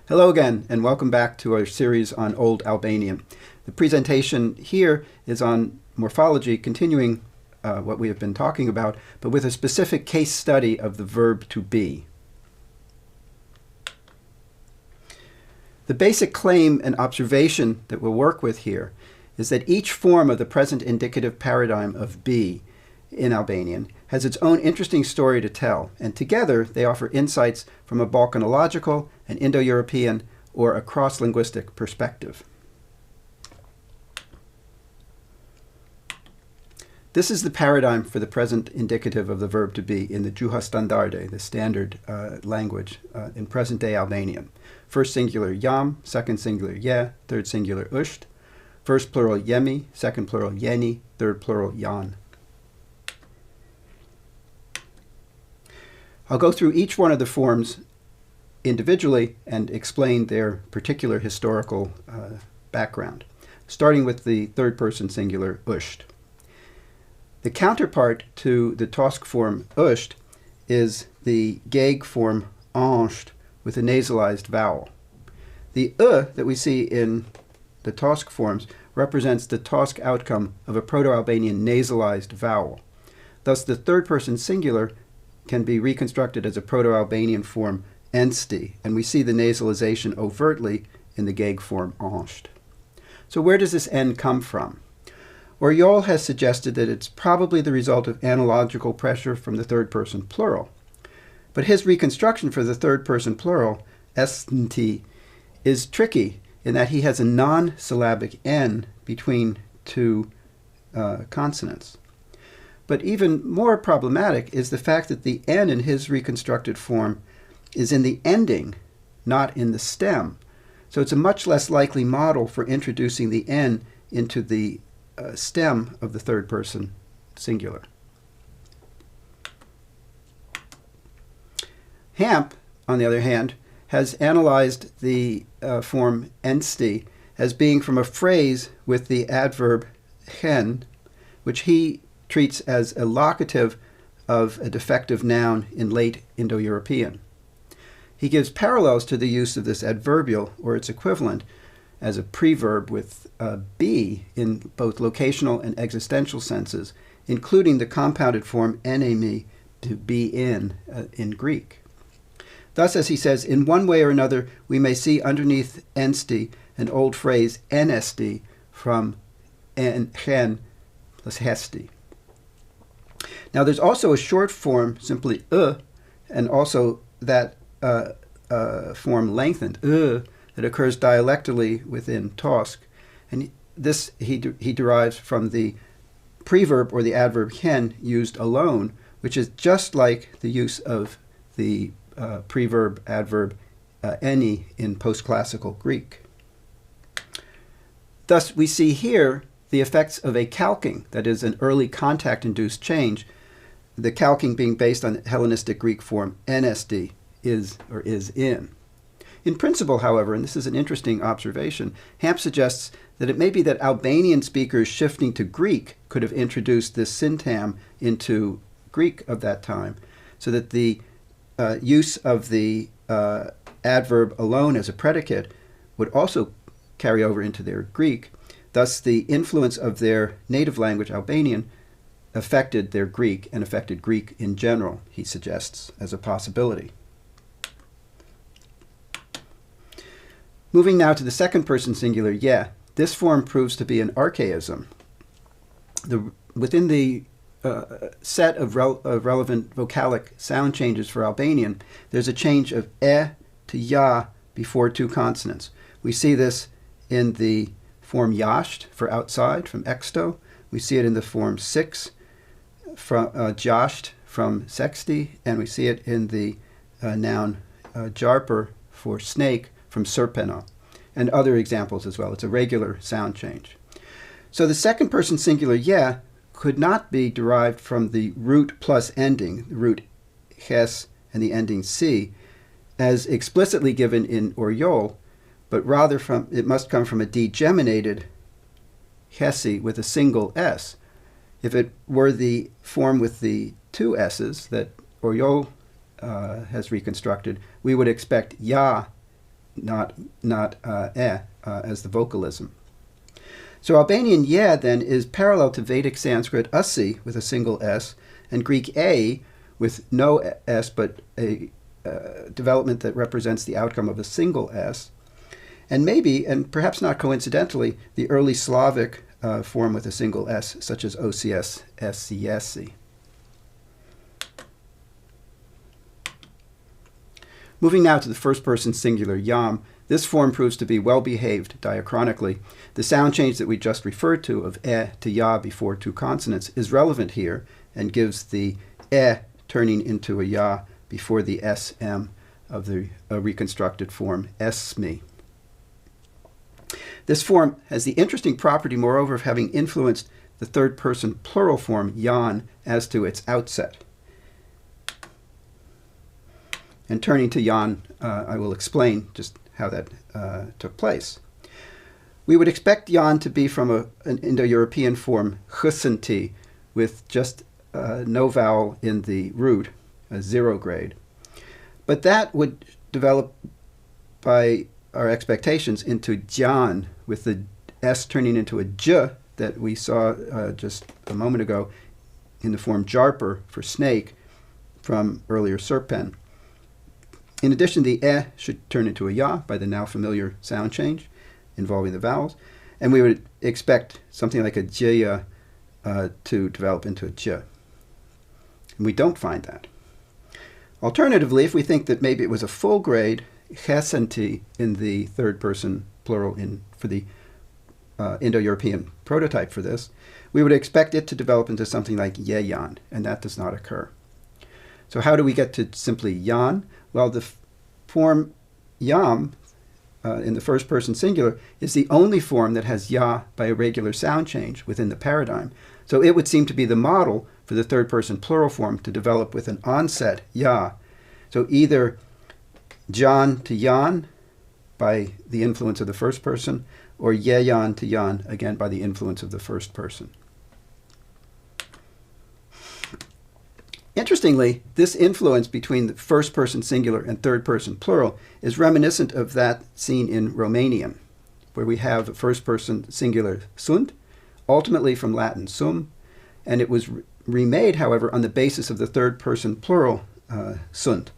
Hello again, and welcome back to our series on Old Albanian. The presentation here is on morphology, continuing what we have been talking about, but with a specific case study of the verb to be. The basic claim and observation that we'll work with here is that each form of the present indicative paradigm of be in Albanian has its own interesting story to tell, and together they offer insights from a Balkanological, an Indo-European, or a cross-linguistic perspective. This is the paradigm for the present indicative of the verb to be in the Gjuha Standarde, the standard language in present-day Albanian. First singular jam, second singular je, third singular usht, first plural jemi, second plural jeni, third plural jan. I'll go through each one of the forms individually and explain their particular historical background, starting with the third-person singular usht. The counterpart to the Tosk form usht is the Geg form ansht with a nasalized vowel. The that we see in the Tosk forms represents the Tosk outcome of a Proto-Albanian nasalized vowel. Thus, the third-person singular can be reconstructed as a Proto-Albanian form ensti, and we see the nasalization overtly in the Geg form ansht. So where does this n come from? Oryol has suggested that it's probably the result of analogical pressure from the third-person plural. But his reconstruction for the third-person plural, esti, is tricky in that he has a non-syllabic n between two consonants. But even more problematic is the fact that the n in his reconstructed form is in the ending, not in the stem. So it's a much less likely model for introducing the n into the stem of the third person singular. Hamp, on the other hand, has analyzed the form ensti as being from a phrase with the adverb hen, which he treats as a locative of a defective noun in late Indo-European. He gives parallels to the use of this adverbial, or its equivalent, as a preverb with be in both locational and existential senses, including the compounded form enemi, to be in Greek. Thus, as he says, in one way or another, we may see underneath ensti an old phrase enesti from en plus hesti. Now, there's also a short form, simply and also that form lengthened, that occurs dialectally within Tosk. And this he derives from the preverb or the adverb hen used alone, which is just like the use of the preverb adverb any in post-classical Greek. Thus, we see here the effects of a calquing, that is, an early contact-induced change, the calquing being based on Hellenistic Greek form nsd, is or is in. In principle, however, and this is an interesting observation, Hamp suggests that it may be that Albanian speakers shifting to Greek could have introduced this syntam into Greek of that time, so that the use of the adverb alone as a predicate would also carry over into their Greek. Thus, the influence of their native language, Albanian, affected their Greek and affected Greek in general, he suggests, as a possibility. Moving now to the second-person singular je, this form proves to be an archaism. Within the set of relevant vocalic sound changes for Albanian, there's a change of e to ya before two consonants. We see this in the form jasht for outside from exto. We see it in the form six from jasht from sexti, and we see it in the noun jarper for snake from serpeno, and other examples as well. It's a regular sound change. So the second person singular je could not be derived from the root plus ending, the root hes and the ending c, as explicitly given in Oryol, but rather it must come from a degeminated hesi with a single s. If it were the form with the two s's that Oryol has reconstructed, we would expect ya not as the vocalism. So Albanian ye then is parallel to Vedic Sanskrit asi with a single s, and Greek a with no s but a development that represents the outcome of a single s, and maybe, and perhaps not coincidentally, the early Slavic form with a single s, such as OCS, SCSC. Moving now to the first-person singular yam, this form proves to be well-behaved diachronically. The sound change that we just referred to of to ya before two consonants is relevant here and gives the turning into a ya before the sm of the reconstructed form esmi. This form has the interesting property, moreover, of having influenced the third-person plural form yan as to its outset. And turning to yan, I will explain just how that took place. We would expect yan to be from an Indo-European form, chusanti, with just no vowel in the root, a 0 grade. But that would develop by our expectations into jan, with the s turning into a j that we saw just a moment ago in the form jarper for snake from earlier serpen. In addition, the should turn into a ya by the now familiar sound change involving the vowels, and we would expect something like a jya to develop into a j. And we don't find that. Alternatively, if we think that maybe it was a full grade chesanti in the third person plural for the Indo-European prototype for this, we would expect it to develop into something like yeyan, and that does not occur. So how do we get to simply yan? Well, the form yam in the first person singular is the only form that has ya by a regular sound change within the paradigm. So it would seem to be the model for the third person plural form to develop with an onset ya. So either jan to yan by the influence of the first person, or yeyan to yan, again by the influence of the first person. Interestingly, this influence between the first person singular and third person plural is reminiscent of that seen in Romanian, where we have a first person singular sunt, ultimately from Latin sum, and it was remade, however, on the basis of the third person plural sunt,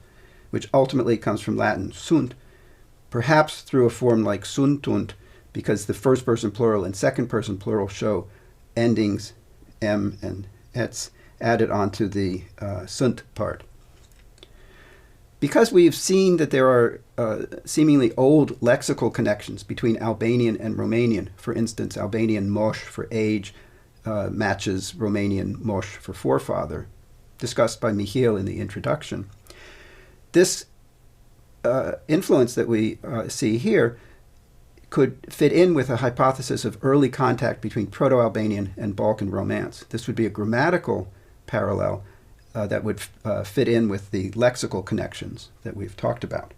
which ultimately comes from Latin sunt, perhaps through a form like suntunt, because the first person plural and second person plural show endings m and ets added onto the sunt part. Because we've seen that there are seemingly old lexical connections between Albanian and Romanian, for instance, Albanian mosh for age matches Romanian mosh for forefather, discussed by Michiel in the introduction. This influence that we see here could fit in with a hypothesis of early contact between Proto-Albanian and Balkan Romance. This would be a grammatical parallel that would fit in with the lexical connections that we've talked about.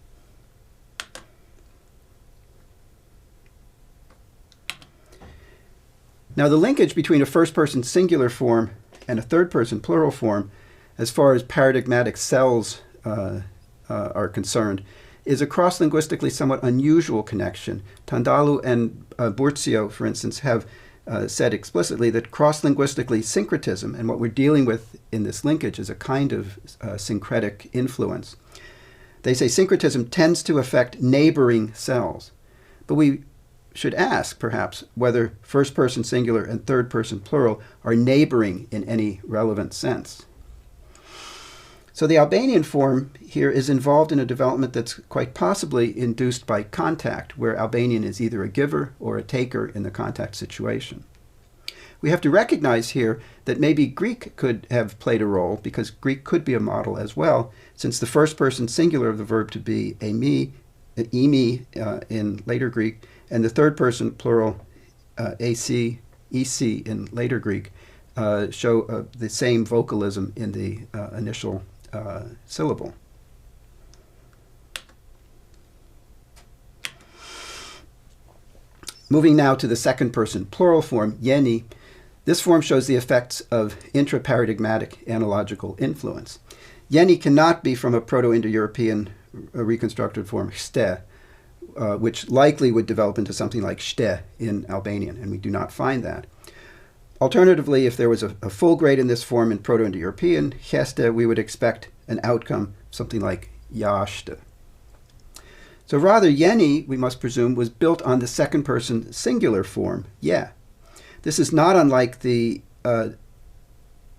Now, the linkage between a first-person singular form and a third-person plural form, as far as paradigmatic cells are concerned, is a cross-linguistically somewhat unusual connection. Tandalu and Burtzio, for instance, have said explicitly that cross-linguistically syncretism, and what we're dealing with in this linkage, is a kind of syncretic influence. They say syncretism tends to affect neighboring cells, but we should ask, perhaps, whether first-person singular and third-person plural are neighboring in any relevant sense. So the Albanian form here is involved in a development that's quite possibly induced by contact, where Albanian is either a giver or a taker in the contact situation. We have to recognize here that maybe Greek could have played a role, because Greek could be a model as well, since the first-person singular of the verb to be emi in later Greek, and the third-person plural ac, ec in later Greek show the same vocalism in the initial syllable. Moving now to the second-person plural form, yeni, this form shows the effects of intraparadigmatic analogical influence. Yeni cannot be from a Proto-Indo-European reconstructed form, ste, which likely would develop into something like shte in Albanian, and we do not find that. Alternatively, if there was a full grade in this form in Proto-Indo-European, geste, we would expect an outcome something like jashte. So rather, yeni, we must presume, was built on the second person singular form, ye. This is not unlike the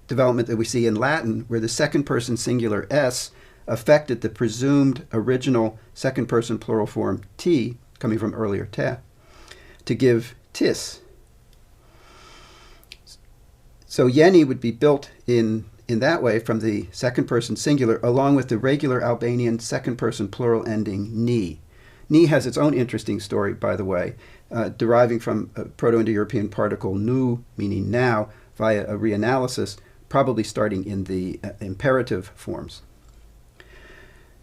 development that we see in Latin, where the second person singular s affected the presumed original second person plural form t, coming from earlier te, to give tis. So yeni would be built in that way from the second person singular, along with the regular Albanian second person plural ending ni. Ni has its own interesting story, by the way, deriving from a Proto-Indo-European particle nu, meaning now, via a reanalysis, probably starting in the imperative forms.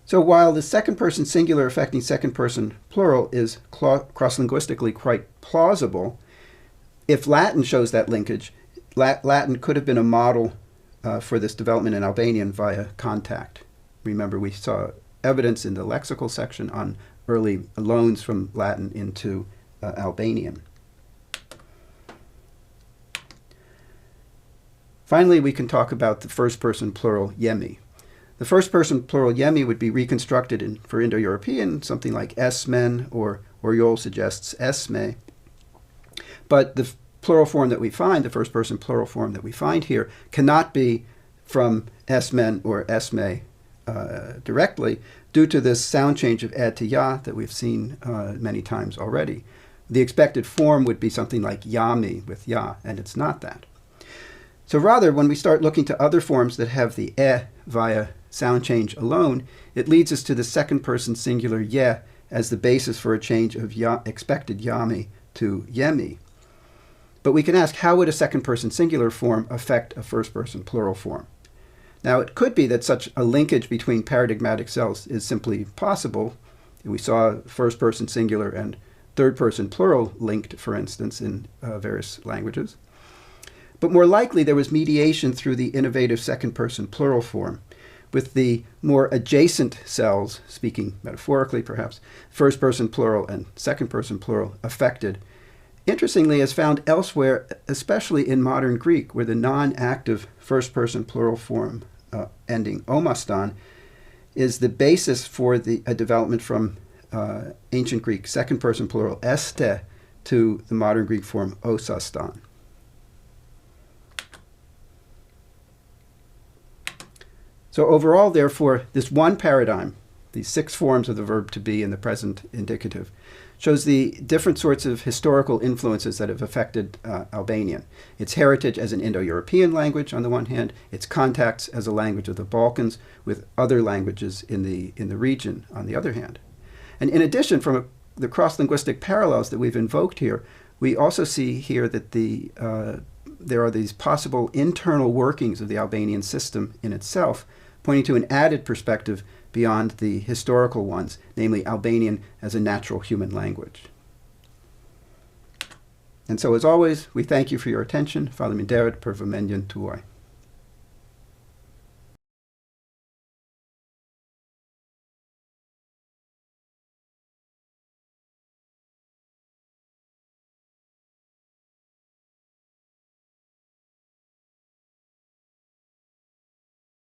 So while the second person singular affecting second person plural is cross-linguistically quite plausible, if Latin shows that linkage, Latin could have been a model for this development in Albanian via contact. Remember, we saw evidence in the lexical section on early loans from Latin into Albanian. Finally, we can talk about the first person plural yemi. The first person plural yemi would be reconstructed for Indo-European, something like esmen, or Oriol suggests esme. But the plural form that we find, the first person plural form that we find here, cannot be from esmen or esme directly, due to this sound change of ed to ya that we've seen many times already. The expected form would be something like yami with ya, and it's not that. So rather, when we start looking to other forms that have the e via sound change alone, it leads us to the second person singular ye as the basis for a change of expected yami to yemi. But we can ask, how would a second person singular form affect a first person plural form? Now, it could be that such a linkage between paradigmatic cells is simply possible. We saw first person singular and third person plural linked, for instance, in various languages. But more likely, there was mediation through the innovative second person plural form, with the more adjacent cells, speaking metaphorically perhaps, first person plural and second person plural affected. Interestingly, as found elsewhere, especially in modern Greek, where the non-active first person plural form ending omaston is the basis for a development from ancient Greek second person plural este to the modern Greek form osaston. So overall, therefore, this one paradigm, these 6 forms of the verb to be in the present indicative, shows the different sorts of historical influences that have affected Albanian. Its heritage as an Indo-European language on the one hand, its contacts as a language of the Balkans with other languages in the region on the other hand. And in addition, from the cross-linguistic parallels that we've invoked here, we also see here that there are these possible internal workings of the Albanian system in itself, pointing to an added perspective beyond the historical ones, namely Albanian as a natural human language. And so, as always, we thank you for your attention. Faleminderit për vëmendjen tuaj.